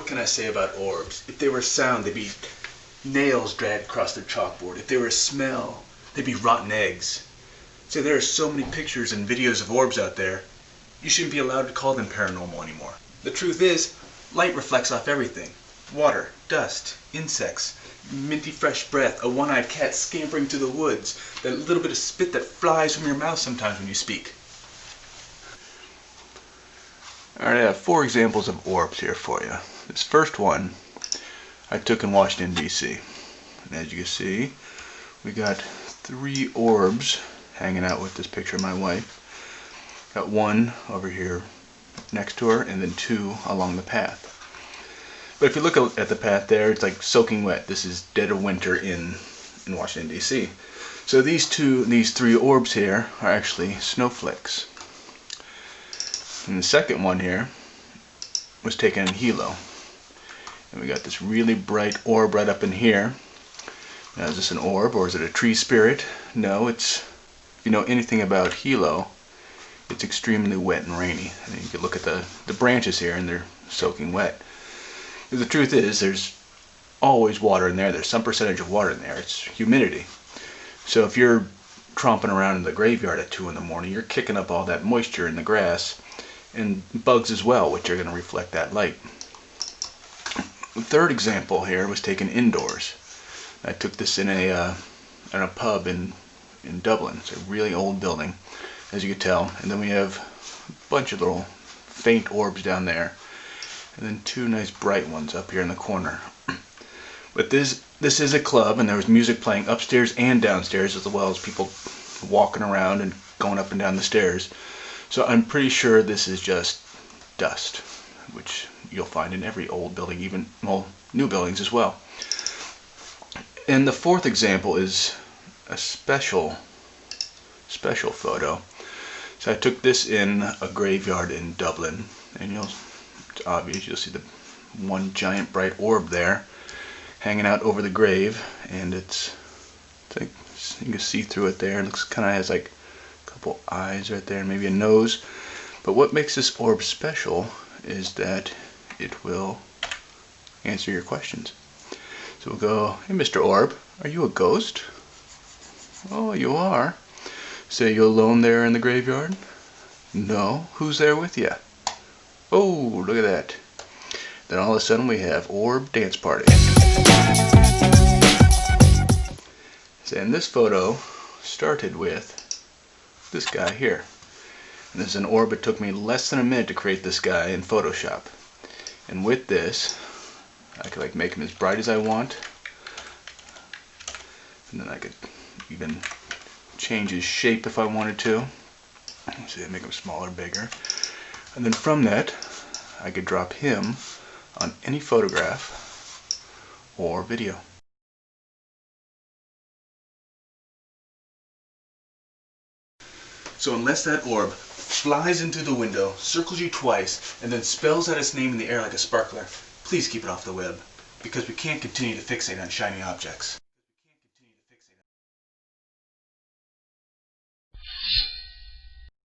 can I say about orbs? If they were a sound, they'd be nails dragged across their chalkboard. If they were a smell, they'd be rotten eggs. So there are so many pictures and videos of orbs out there, you shouldn't be allowed to call them paranormal anymore. The truth is, light reflects off everything. Water, dust, insects, minty fresh breath, a one-eyed cat scampering through the woods, that little bit of spit that flies from your mouth sometimes when you speak. Alright, I have 4 examples of orbs here for you. This first one I took in Washington, D.C. And as you can see, we got 3 orbs hanging out with this picture of my wife. Got 1 over here next to her, and then 2 along the path. But if you look at the path there, it's like soaking wet. This is dead of winter in Washington, D.C. So these 3 orbs here are actually snowflakes. And the second one here was taken in Hilo. And we got this really bright orb right up in here. Now, is this an orb or is it a tree spirit? No, if you know anything about Hilo, it's extremely wet and rainy. And you can look at the branches here and they're soaking wet. The truth is, there's always water in there. There's some percentage of water in there. It's humidity. So if you're tromping around in the graveyard at 2 in the morning, you're kicking up all that moisture in the grass and bugs as well, which are going to reflect that light. The third example here was taken indoors. I took this in a pub in Dublin. It's a really old building, as you can tell. And then we have a bunch of little faint orbs down there, and then 2 nice bright ones up here in the corner. But this is a club, and there was music playing upstairs and downstairs, as well as people walking around and going up and down the stairs. So I'm pretty sure this is just dust, which you'll find in every old building, even new buildings as well. And the fourth example is a special photo. So I took this in a graveyard in Dublin, and it's obvious, you'll see the one giant bright orb there hanging out over the grave, and it's like you can see through it there. It looks kind of has like a couple eyes right there and maybe a nose. But what makes this orb special is that it will answer your questions. So we'll go, "Hey Mr. Orb, are you a ghost?" "Oh, you are." "Say, you alone there in the graveyard?" "No. Who's there with you?" "Oh, look at that." Then all of a sudden we have orb dance party. So, and this photo started with this guy here. And this is an orb. It took me less than a minute to create this guy in Photoshop. And with this, I could make him as bright as I want. And then I could even change his shape if I wanted to. See, make him smaller, bigger. And then from that, I could drop him on any photograph or video. So unless that orb flies into the window, circles you twice, and then spells out its name in the air like a sparkler, please keep it off the web, because we can't continue to fixate on shiny objects.